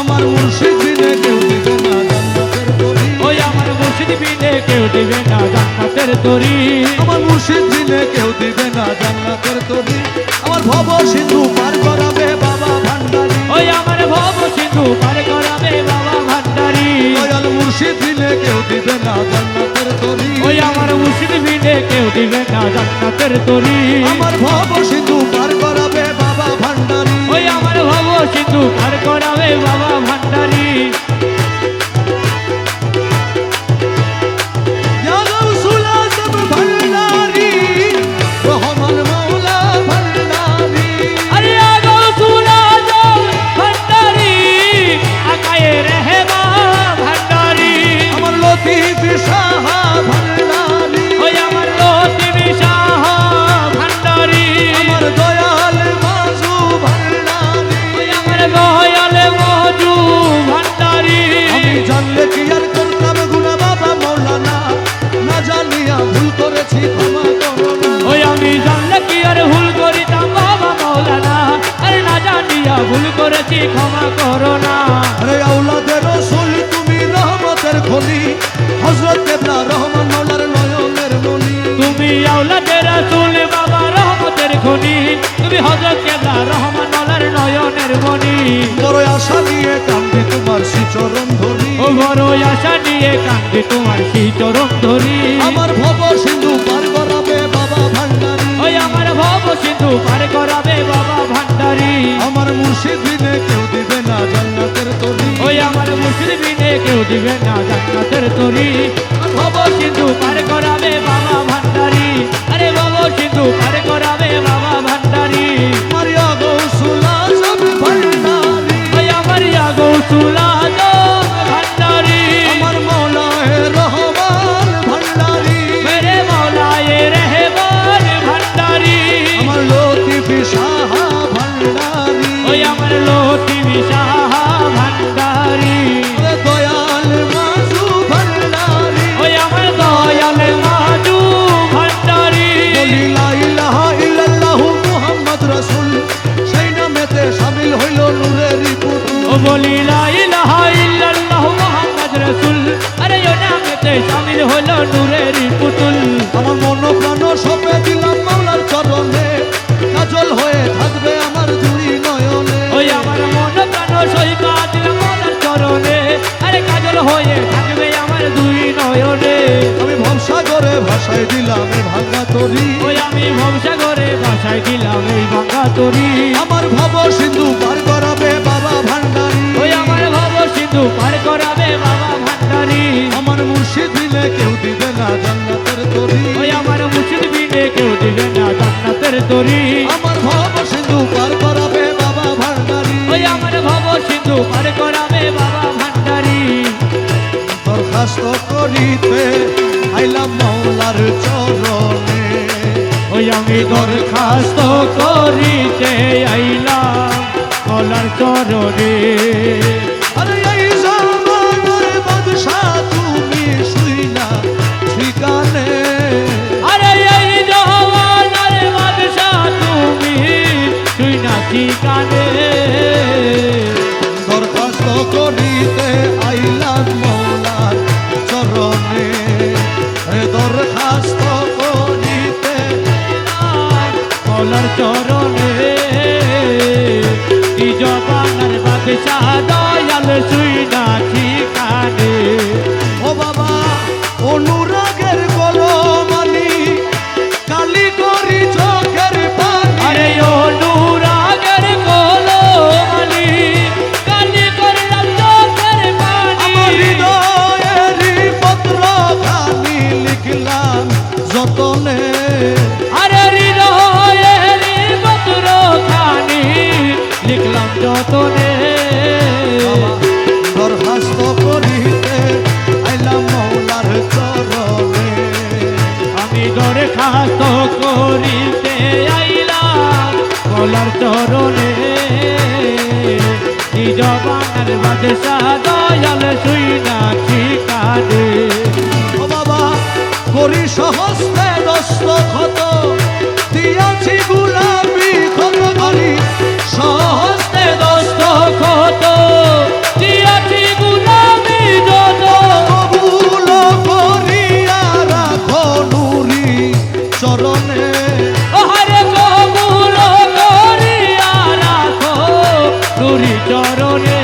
আমার মুর্শিদ বিনে কেউ দিবে না জান্নাতের তরি। ওই আমার মুর্শিদ বিনে কেউ দিবে না জান্নাতের তরি। আমার মুর্শিদ বিনে কেউ দিবে না জান্নাতের তরি। আমার ভব সিন্ধু পার করাবে বাবা ভান্ডারী। ওই আমার ভব সিন্ধু পার করাবে বাবা ভান্ডারী। দয়াল মুর্শিদ বিনে কেউ দিবে না জান্নাতের তরি। ওই আমার মুর্শিদ বিনে কেউ দিবে না জান্নাতের তরি। আমার ভব সিন্ধু পার করাবে বাবা ভান্ডারী। ওই আমার ভব সিন্ধু পার করাবে বাবা ভান্ডারী। ইয়া গাউসুল আজম ভান্ডারী, রহমান মাওলা ভান্ডারী। আরে গাউসুল আজম ভান্ডারী, আকায়ে রহমা ভান্ডারী। আমার লতিফ শাহ ভান্ডারী। ওই আমার লতিফ শাহ ভান্ডারী। আমার দয়াল মাজু ভান্ডারী। ওই আমার দয়াল মজু ভান্ডারী। আমি জানলে কি আর করতাম গুনাহ বাবা মাওলানা, না জানিয়া ভুল করেছি ক্ষমা করো না। ওই আমি জানলে কি আর ভুল করিতাম বাবা মাওলানা, আরে না জানিয়া ভুল করেছি ক্ষমা করো না। আরে আওলাদে রাসূল তুমি রহমতের খনি, হযরত কেবলা রহমান মাওলার নয়নের মনি। তুমি আওলাদে রাসূল বাবা রহমতের খনি, তুমি হযরত কেবলা রহমান মাওলার নয়নের মনি। বড় আশা নিয়ে কান্দি তোমার শ্রীচরণ ধরি। ও বড় আশা নিয়ে কান্দে তোমার সেই চরণ ধরি। আমার ভব সিন্ধু পার করাবে বাবা ভান্ডারী। ওই আমার ভব সিন্ধু পার করাবে বাবা ভান্ডারী। আমার মুর্শিদ বিনে কেউ দিবে না জান্নাতের তরি। ওই আমার মুর্শিদ বিনে কেউ দিবে না জান্নাতের তরি। ভব সিন্ধু পার করাবে বাবা ভান্ডারী। আরে ভব সিন্ধু পার করাবে বাবা ভান্ডারী। মারিয়া গাউসুল আজম ভান্ডারী। ওই আমার গাউসুল আজম ভান্ডারী। আমার মৌলায়ে রহমান ভান্ডারী। মেরে মৌলায়ে রহমান ভান্ডারী। আমার লতিফ শাহ ভান্ডারী। ওই আমার লতিফ শাহ ভান্ডারী। ওরে দয়াল মাজু ভান্ডারী। ওই আমার দয়াল মাজু ভান্ডারী। বলি লা ইলাহা ইল্লাল্লাহু মুহাম্মদ রাসূল, সেই নামেতে শামিল হইল নূরেরই পুতুল। ও বলি লা ইলাহা ইল্লাল্লাহ মুহাম্মদ রাসূল, আরে ও নামেতে শামিল হলো নূরের পুতুল। আমার মন প্রাণ সপে দিলাম মাওলার চরণে, কাজল হয়ে থাকবে আমার দুই নয়নে। ওই আমার মন প্রাণ সইবা দিলাম মোদের চরণে, আরে কাজল হয়ে থাকবে আমার দুই নয়নে। আমি ভবসাগরে ভাসায় দিলাম এই ভাঙা তরি। ওই আমি ভবসাগরে ভাসায় দিলাম এই ভাঙা তরি। আমার ভব সিন্ধু পার করাবে বাবা ভান্ডারী। ওই আমার ভব সিন্ধু পার করাবে বাবা ভান্ডারী। আমার মুর্শিদ বিনে কেউ দিবে না জান্নাতের তরি। ওই আমার মুর্শিদ বিনে কেউ দিবে না জান্নাতের তরি। আমার ভব সিন্ধু পার করাবে বাবা ভান্ডারী। ওই আমার ভব সিন্ধু পার করাবে বাবা ভান্ডারী। দরখাস্ত করিতে আইলাম মাওলার চরণে। ওই আমি দরখাস্ত করিতে আইলাম কলার চরণে। আরে এই জামানার বাদশা তুমি শুইনা ঠিকানে। আরে এই জওয়ানার বাদশা তুমি তুই নাকি কানে। দরখাস্ত করিতে আইলাম মাওলার চরণে। দরখাস্ত করিতে কলার চরণে। কি জওয়ানার বাদশা দয়াল তুই নাকি কানে। ও বাবা অনুরাগের কলমালি, কালি করি চোখের পানি। আরে অনুরাগের কলমালি, কালি করলাম চোখের পানি। আমার হৃদয়েরই পত্র খানি লিখলাম যতনে। আরে হৃদয়ের পত্র খানি লিখলাম যতনে। দরখাস্ত করিতে আইলাম মাওলার চরণে। আমি দরখাস্ত করিতে আইলাম কলার চরণে। নিজ বাংলার বাদশা দয়াল শুই না ঠিকানে। ও বাবা করি সহস্তে দস্তখত, দিয়াছি গোলাপি ক্ষত করি। সহস্তে দস্তখত চরণে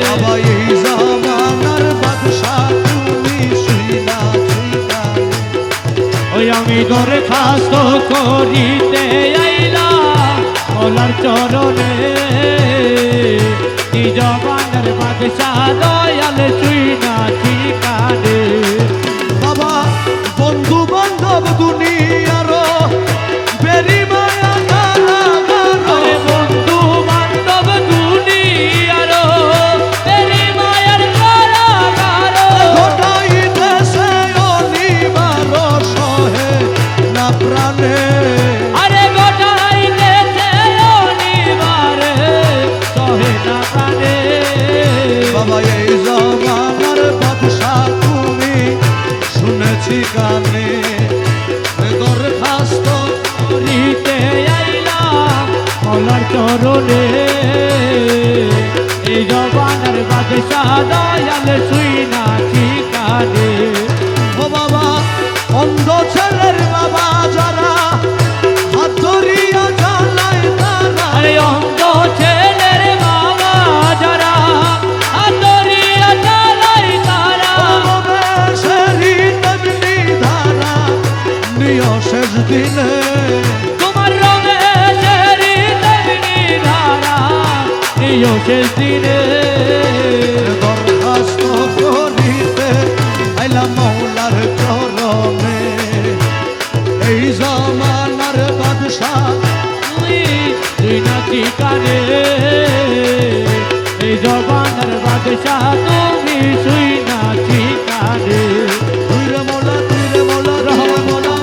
বাবা এই জামানার বাদশাহ তুমি শুইনা ঠিকানে ওই আমি দরখাস্ত করিতে আইলাম মৌলার চরণে নিজ বানার বাদশাহ দয়াল তুই না ঠিকানে বাবা বন্ধু বান্ধব দুনিয়ার বেরি মায়া গালা আরে বন্ধু বান্ধব দুনিয়ার তেরি মায়ের কারাগার গোটাই দেশে অনিবার সহে না প্রাণে আরে গোটাই দেশে অনিবারে সহে না প্রাণে বাবা এই জমানার বাদশাহ তুমি শুনেছি গানে দরখাস্ত করিতে আইলাম মৌলার চরণে এই জবানের বাদশাহ দয়াল শুই না ঠিকানে ও বাবা অন্ধ ছেলের বাবা যারা হাত ধরিয়া জ্বালায় তারা আরে অন্ধ ছেলের বাবা যারা আদরিয়া চালাই তারা সেরি তেমনি ধারা নিয় শেষ দিনে তোমার রমেশেরি তেমনি ধারা নিয় শেষ দিনে দরখাস্ত করিতে আইলাম মৌলার চরণে এই জমানার বাদশাহ তুই না ঠিকানে এই জবানের বাদশাহ তুমি শুই না ঠিকানে তুইরে মৌলা তুইরে মৌলা রহমান মৌলা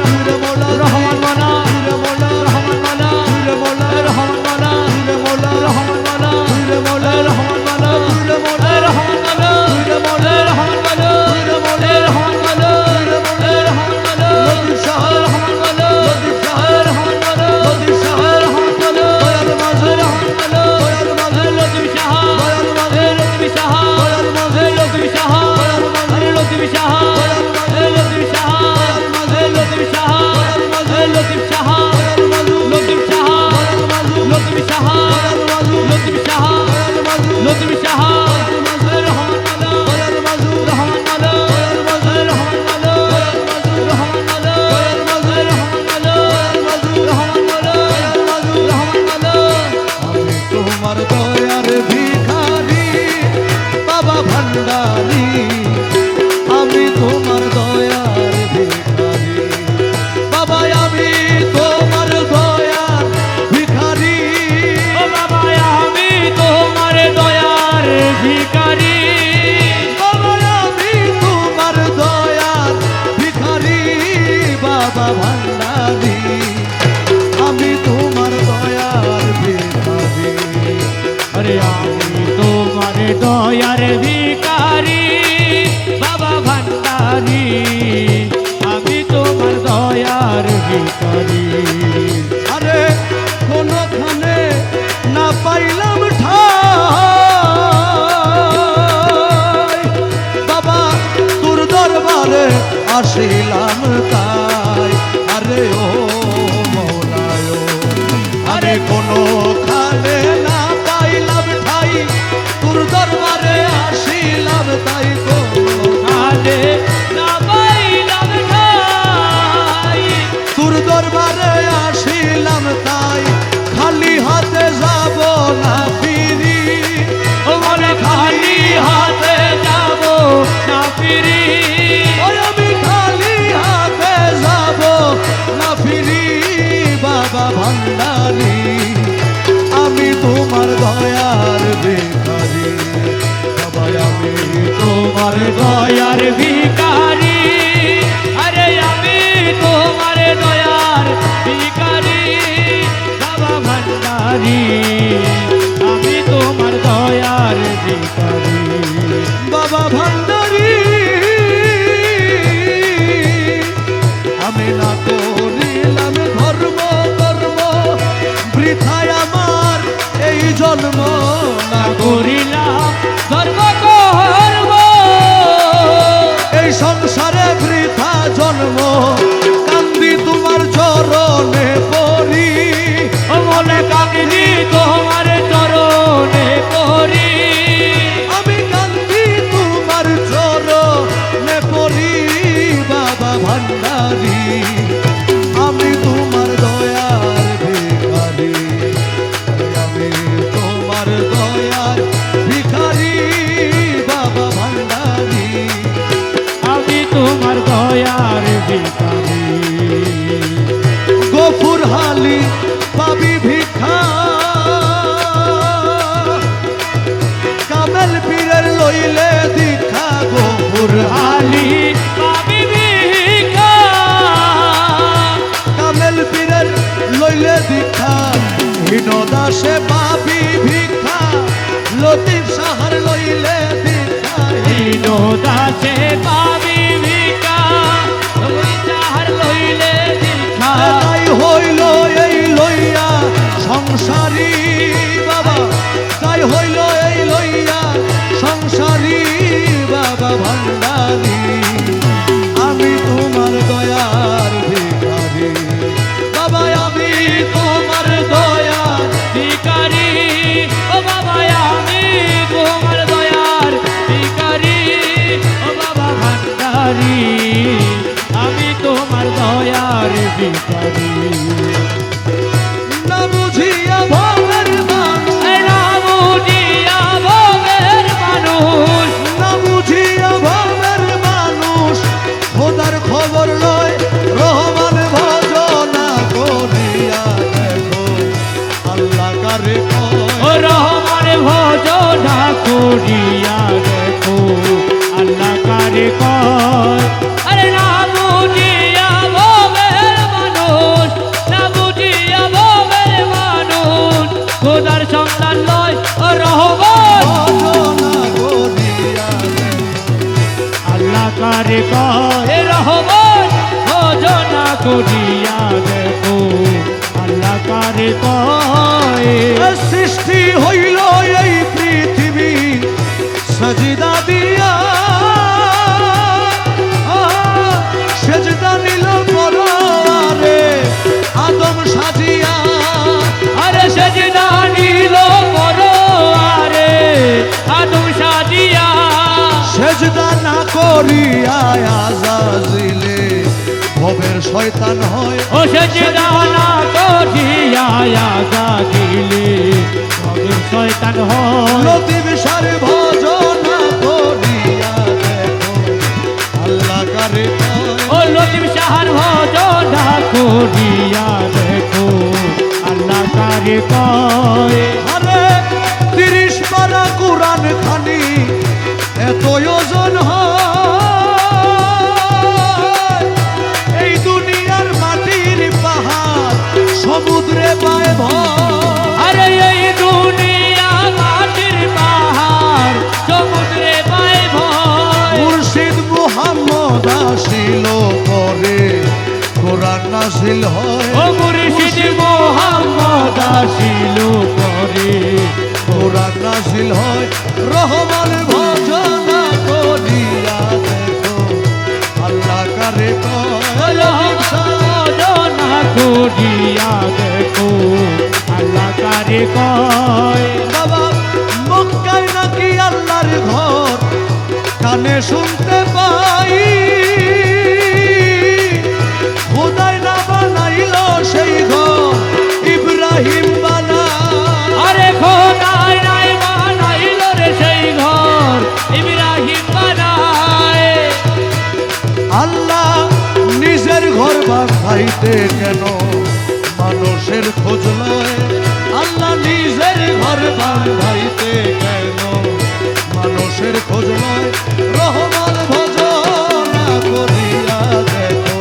তুইরে মৌলা রহমান মানা তুইরে মৌলা রহমান মানা তুইরে মৌলা রহমান মানা তুইরে মৌলা রহমান মানা তুইরে মৌলা রহমান মানা তুইরে মৌলা রহমান মানা তুইরে মৌলা রহমান মানা তুইরে মৌলা রহমান মানা তুইরে মৌলা রহমান মানা লতিফ শাহ রহমান মানা লতিফ শাহ রহমান মানা লতিফ শাহ রহমান মানা দয়াল মাঝে রহমান মানা দয়াল মাঝে লতিফ শাহ দয়াল মাঝে লতিফ শাহ দয়াল মাঝে লতিফ শাহ দয়াল মাঝে লতিফ শাহ দয়াল মাঝে লতিফ শাহ দয়াল মাঝে লতিফ শাহ দয়াল মাঝে লতিফ শাহ দয়াল মাঝে লতিফ শাহ দয়াল মাঝে লতিফ শাহ দয়াল মাঝে লতিফ শাহ দয়াল মাঝে লতিফ শাহ রহমান মানা দয়াল মাঝে রহমান মানা দয়াল মাঝে রহমান মানা দয়াল মাঝে রহমান মানা দয়াল মাঝে রহমান মানা দয়াল মাঝে রহমান মানা দয়াল মাঝে রহমান মানা আমি তোমার দয়ার ভিখারি বাবা ভান্ডারি আমি তোমার দয়ার ভিখারি বাবা আমি তোমার দয়ার ভিখারি ও বাবা আমি তোমার দয়ার ভিখারি বাবা আমি তোমার দয়ার ভিখারি বাবা ভান্ডারি আমি তোমার দয়ার ভিখারি আরে আমি তোমার দয়ার ভিখারি বাবা ভান্ডারি আমি তোমার দয়ার ভিখারি আরে কোনখানে না পাইলাম ঠাই বাবা তোর দরবারে আসিলাম তাই আরে ও মৌলায় আরে কোনখানে না পাইলাম ঠাই তোর দরবারে আসিলাম তাই আরে না পাইলাম ঠাই তোর দরবারে আসিলাম তাই খালি হাতে যাব না ফিরি ও মনে খালি হাতে যাব না ফিরি ওই আমি খালি হাতে যাব না ফিরি বাবা ভান্ডারি আমি তোমার দয়ার ভিখারি বাবা আমি তোমার দয়ার ভিখারি আরে আমি তোমার দয়ার ভিখারি বাবা ভান্ডারি আমি তোমার দয়ার ভিখারি বাবা ভান্ডারি আমি না করিলাম ধর্ম কর্ম বৃথায় আমার এই জন্ম না করিলাম ধর্ম করব এই সংসারে বৃথা জন্ম কান্দি তোমার চরণে পড়ি ও মনে কান্দি তোমার চরণে লতিফ সাহার লইলে ভিখারি দীন দাসে পাবি ভিক্ষা লতিফ সাহার লইলে ভিক্ষা তাই হইল এই লইয়া সংসারী বাবা তাই হইল এই লইয়া সংসারী বাবা ভান্ডারী আমি তোমার দয়ার ভিখারি বাবা আমি তোমার দয়ার ভিখারি ও বাবা আমি তোমার দয়ার ভিখারি ও বাবা ভান্ডারি আমি তোমার দয়ার ভিখারি না বুঝিয়া ভবের মানুষ না বুঝিয়া ভবের মানুষ না বুঝিয়া ভবের মানুষ খোদার খবর লয় রহমান ভজনা করিয়া দেখো আল্লাহ কারে ও রহমান ভজনা করিয়া দেখো আল্লাহ কারে কয় আরে না বুঝিয়া ভবের মানুষ না বুঝিয়া ভবের মানুষ খোদার সন্তান লয় ও রহমান ভজনা করিয়া আল্লাহ কারে কয় রহমান ভজনা করিয়া দেখো আল্লাহ কারে কয় সৃষ্টি হইল এই পৃথিবী সজিদা দিয়া সেজদা নিল পরে আদম সাজিয়া আরে সেজদা নিল পরোয়ারে আদম সাজিয়া সেজদা না করিয়া আজাজিলে ভবের শয়তান হয় ও সেজদা না করিয়া আজাদিলে কবে শয়তান হয় লতিফ সার ভজনা করিয়া দেখো আল্লাহ কারে ও লতিফ সাহার ভজনা করিয়া দেখো আল্লাহ কারে কয় আরে 30 পারা কোরআন খানি এত ওজন হয় এই দুনিয়ার মাটির পাহাড় সমুদ্রে পায় ভয় আরে এই দুনিয়া মাটির পাহাড় সমুদ্রে পায় ভয় মুর্শিদ মুহাম্মদ আসিল পরে কোরআন নাজিল হয় ও মুর্শিদ মোহাম্মদ আসিল পরে কোরআন নাজিল হয় রহমান ভজনা করিয়া দেখো আল্লাহ কারে কয় ভজনা করিয়া দেখো আল্লাহ কারে কয় বাবা মক্কায় নাকি আল্লাহর ঘর কানে শুনতে পাই খোদাই না বানাইল সেই ঘর ইব্রাহিম বানা আরে খোদাই নাই বানাইল রে সেই ঘর ইব্রাহিম বানায় আল্লাহ নিজের ঘর বানাইতে কেন মানুষের খোঁজ লয় আল্লাহ নিজের ঘর বানাইতে কেন মানুষের খোঁজ লয় রহমান ভজনা করিয়া দেখো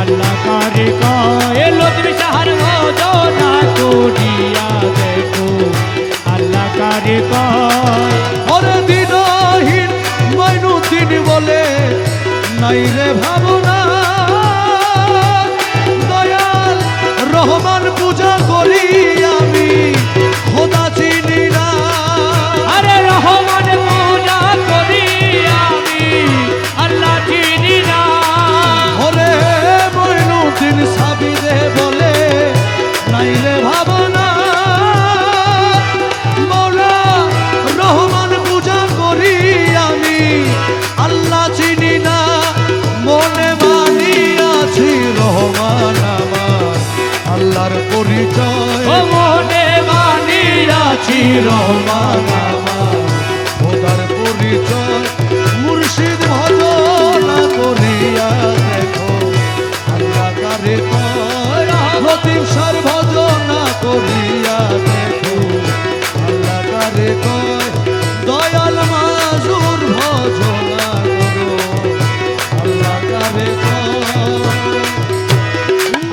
আল্লাহ কারে কয় লতিফ সাহার ভজনা করিয়া দেখো আল্লাহ কারে কয় ওরে দিনহীন মাইনুদ্দিন বলে নাই রে ভাবনা দয়াল রহমান পূজা করি আমি খোদা চিনি না আরে রহমান পূজা করি আমি আল্লাহ চিনি না ওরে মইনুদ্দিন সাবিদে বলে নাই রে ভাবনা মৌলা রহমান পূজা করি আমি আল্লাহ চিনি না মনে মানিয়াছি রহমান আমার আল্লাহর পরিচয় ও মনে মানিয়াছি রহমান আমার খোদার পরিচয় মুর্শিদ ভজনা করিয়া দেখো আল্লাহ কারে কয় লতিফ